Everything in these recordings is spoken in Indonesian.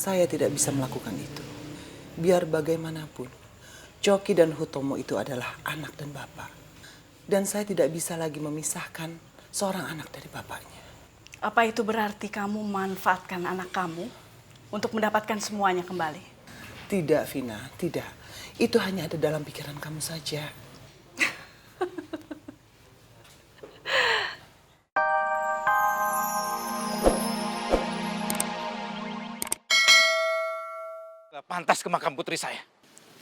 Saya tidak bisa melakukan itu. Biar bagaimanapun, Coki dan Hutomo itu adalah anak dan bapak. Dan saya tidak bisa lagi memisahkan seorang anak dari bapaknya. Apa itu berarti kamu memanfaatkan anak kamu untuk mendapatkan semuanya kembali? Tidak, Vina, tidak. Itu hanya ada dalam pikiran kamu saja. Gak pantas ke makam putri saya.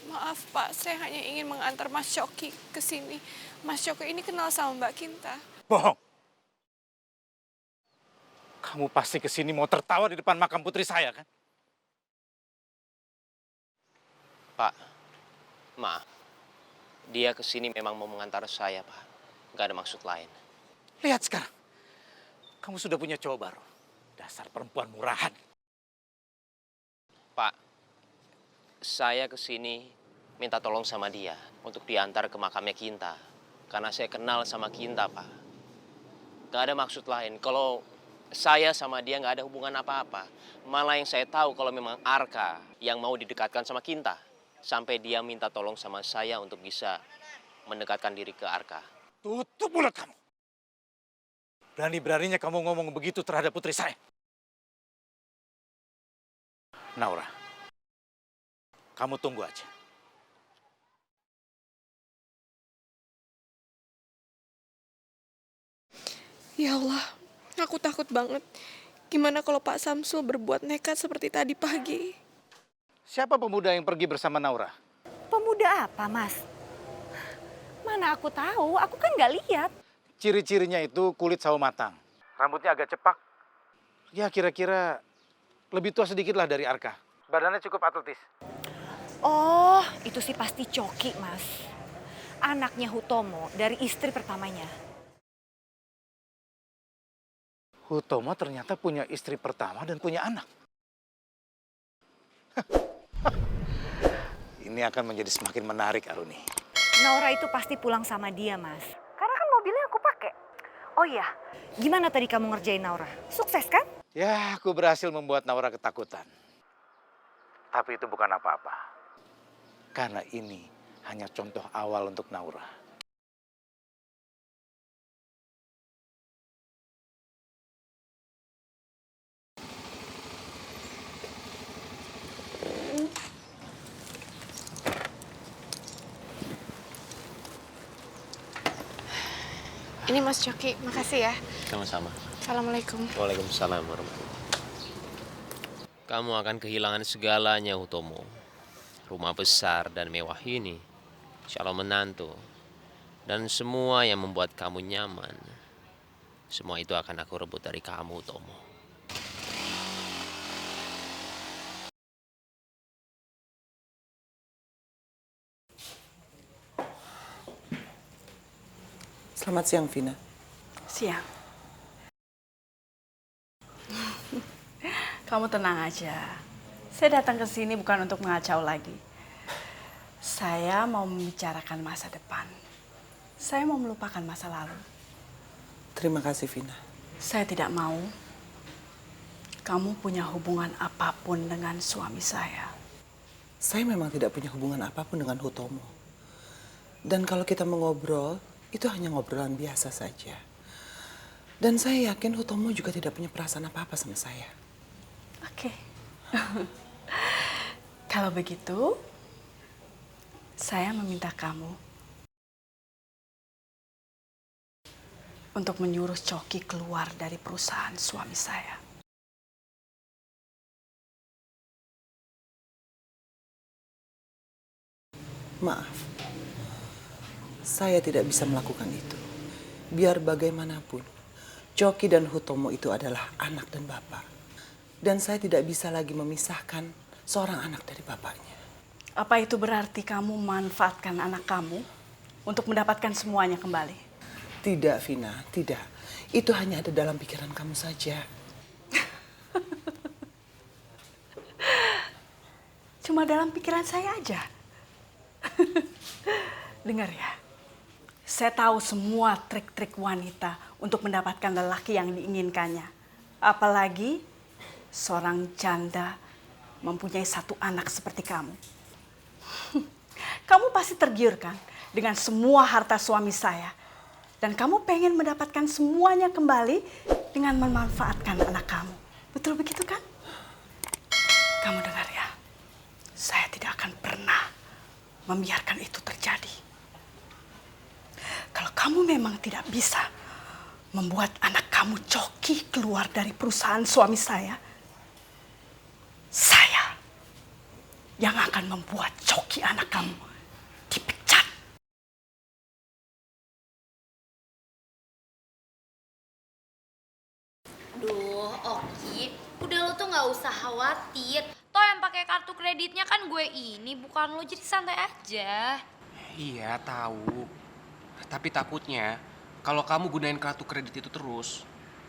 Maaf Pak, saya hanya ingin mengantar Mas Coki ke sini. Mas Coki ini kenal sama Mbak Kinta. Bohong. Kamu pasti ke sini mau tertawa di depan makam putri saya, kan? Pak, maaf. Dia ke sini memang mau mengantar saya, Pak. Gak ada maksud lain. Lihat sekarang. Kamu sudah punya cowok baru. Dasar perempuan murahan. Pak, saya ke sini minta tolong sama dia untuk diantar ke makamnya Kinta. Karena saya kenal sama Kinta, Pak. Gak ada maksud lain. Kalau saya sama dia gak ada hubungan apa-apa. Malah yang saya tahu kalau memang Arka yang mau didekatkan sama Kinta. Sampai dia minta tolong sama saya untuk bisa mendekatkan diri ke Arka. Tutup mulut kamu. Berani-beraninya kamu ngomong begitu terhadap putri saya. Naura, kamu tunggu aja. Ya Allah, aku takut banget. Gimana kalau Pak Samsul berbuat nekat seperti tadi pagi? Siapa pemuda yang pergi bersama Naura? Pemuda apa, Mas? Mana aku tahu, aku kan nggak lihat. Ciri-cirinya itu kulit sawo matang. Rambutnya agak cepak. Ya kira-kira lebih tua sedikit lah dari Arka. Badannya cukup atletis. Oh, itu sih pasti Coki, Mas. Anaknya Hutomo dari istri pertamanya. Hutomo ternyata punya istri pertama dan punya anak. Ini akan menjadi semakin menarik, Aruni. Naura itu pasti pulang sama dia, Mas. Karena kan mobilnya aku pakai. Oh iya, gimana tadi kamu ngerjain Naura? Sukses kan? Ya, aku berhasil membuat Naura ketakutan. Tapi itu bukan apa-apa. Karena ini hanya contoh awal untuk Naura. Ini Mas Coki, makasih ya. Sama-sama. Assalamualaikum. Waalaikumsalam warahmatullahi. Kamu akan kehilangan segalanya, Hutomo. Rumah besar dan mewah ini, calon menantu, dan semua yang membuat kamu nyaman. Semua itu akan aku rebut dari kamu, Hutomo. Selamat siang, Vina. Siang. Kamu tenang aja. Saya datang ke sini bukan untuk mengacau lagi. Saya mau membicarakan masa depan. Saya mau melupakan masa lalu. Terima kasih, Vina. Saya tidak mau kamu punya hubungan apapun dengan suami saya. Saya memang tidak punya hubungan apapun dengan Hutomo. Dan kalau kita mengobrol, itu hanya ngobrolan biasa saja. Dan saya yakin Hutomo juga tidak punya perasaan apa-apa sama saya. Oke. Kalau begitu, saya meminta kamu untuk menyuruh Coki keluar dari perusahaan suami saya. Maaf, saya tidak bisa melakukan itu. Biar bagaimanapun, Coki dan Hutomo itu adalah anak dan bapak. Dan saya tidak bisa lagi memisahkan seorang anak dari bapaknya. Apa itu berarti kamu memanfaatkan anak kamu untuk mendapatkan semuanya kembali? Tidak, Vina, tidak. Itu hanya ada dalam pikiran kamu saja. Cuma dalam pikiran saya aja. Dengar ya, saya tahu semua trik-trik wanita untuk mendapatkan lelaki yang diinginkannya. Apalagi seorang janda mempunyai satu anak seperti kamu. Kamu pasti tergiur kan dengan semua harta suami saya. Dan kamu pengen mendapatkan semuanya kembali dengan memanfaatkan anak kamu. Betul begitu kan? Kamu dengar ya, saya tidak akan pernah membiarkan itu terjadi. Kalau kamu memang tidak bisa membuat anak kamu Coki keluar dari perusahaan suami saya yang akan membuat Coki anak kamu dipecat. Duh, Oki, udah lo tuh nggak usah khawatir. Toh yang pakai kartu kreditnya kan gue ini, bukan lo, jadi santai aja. Iya, tahu. Tapi takutnya kalau kamu gunain kartu kredit itu terus,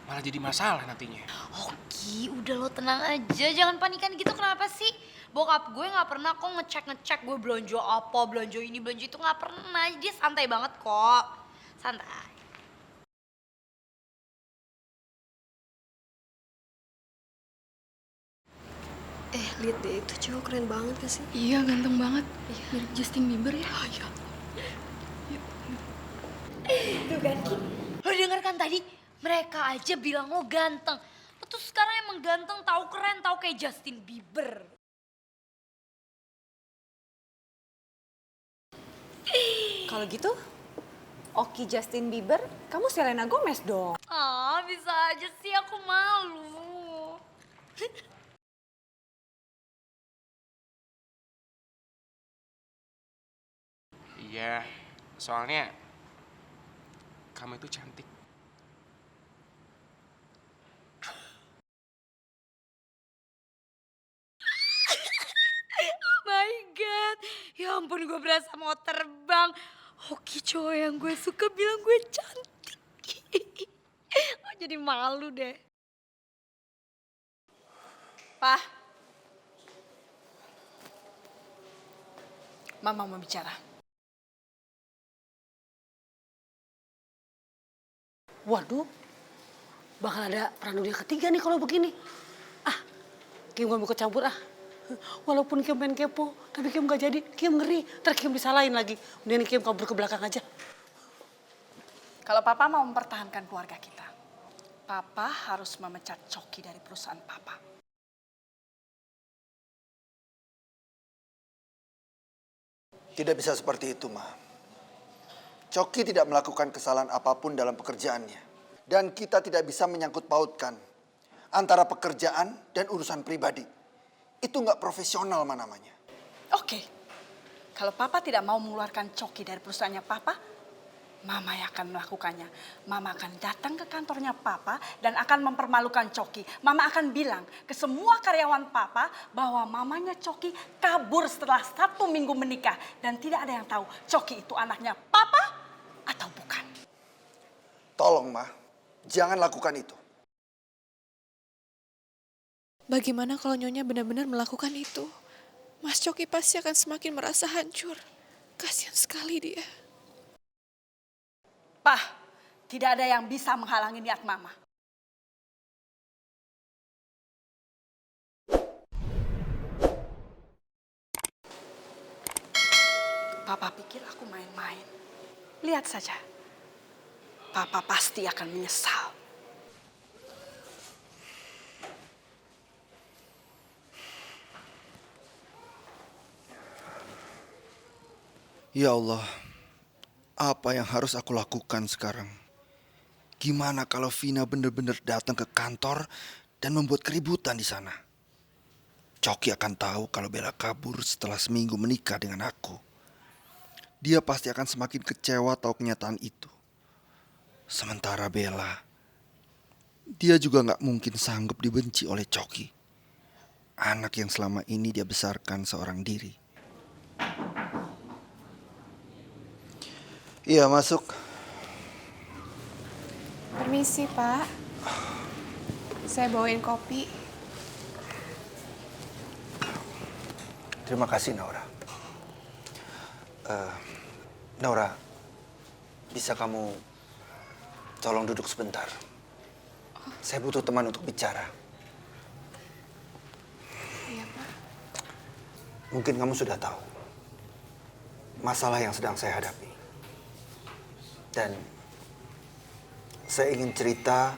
malah jadi masalah nantinya. Oki, udah lo tenang aja, jangan panikan gitu, kenapa sih? Bokap gue nggak pernah kok ngecek gue belanja apa, belanja ini, belanja itu, nggak pernah. Dia santai banget kok, santai. Lihat deh, itu cowok keren banget gak sih? Iya, ganteng banget. Mirip Justin Bieber ya. Iya. Tuh kan, Ki. Lo denger kan tadi? Mereka aja bilang lo ganteng. Lo tuh sekarang emang ganteng, tahu keren, tahu kayak Justin Bieber. Kalau gitu, Oki Justin Bieber, kamu Selena Gomez dong. Ah, bisa aja sih, aku malu. Iya, soalnya kamu itu cantik. Oh my God, ya ampun gue berasa mau terbang. Oki cowok yang gue suka bilang gue cantik. Oh, jadi malu deh. Pak, Mama mau bicara. Waduh, bakal ada perang dunia ketiga nih kalau begini. Kim gak mau campur Walaupun Kim main kepo, tapi Kim gak jadi. Kim ngeri, ntar Kim disalahin lagi. Mending Kim kabur ke belakang aja. Kalau Papa mau mempertahankan keluarga kita, Papa harus memecat Coki dari perusahaan Papa. Tidak bisa seperti itu, Ma. Coki tidak melakukan kesalahan apapun dalam pekerjaannya. Dan kita tidak bisa menyangkut pautkan antara pekerjaan dan urusan pribadi. Itu nggak profesional namanya. Oke, kalau Papa tidak mau mengeluarkan Coki dari perusahaannya Papa, Mama yang akan melakukannya. Mama akan datang ke kantornya Papa dan akan mempermalukan Coki. Mama akan bilang ke semua karyawan Papa bahwa mamanya Coki kabur setelah 1 minggu menikah. Dan tidak ada yang tahu Coki itu anaknya Papa atau bukan. Tolong, Ma. Jangan lakukan itu. Bagaimana kalau Nyonya benar-benar melakukan itu? Mas Coki pasti akan semakin merasa hancur. Kasihan sekali dia. Pak, tidak ada yang bisa menghalangi niat Mama. Papa pikir aku main-main. Lihat saja. Papa pasti akan menyesal. Ya Allah, apa yang harus aku lakukan sekarang? Gimana kalau Vina benar-benar datang ke kantor dan membuat keributan di sana? Coki akan tahu kalau Bella kabur setelah seminggu menikah dengan aku. Dia pasti akan semakin kecewa tahu kenyataan itu. Sementara Bella, dia juga gak mungkin sanggup dibenci oleh Coki. Anak yang selama ini dia besarkan seorang diri. Iya, masuk. Permisi, Pak. Saya bawain kopi. Terima kasih, Naura. Naura, bisa kamu tolong duduk sebentar? Saya butuh teman untuk bicara. Iya, Pak. mungkin kamu sudah tahu masalah yang sedang saya hadapi. Dan saya ingin cerita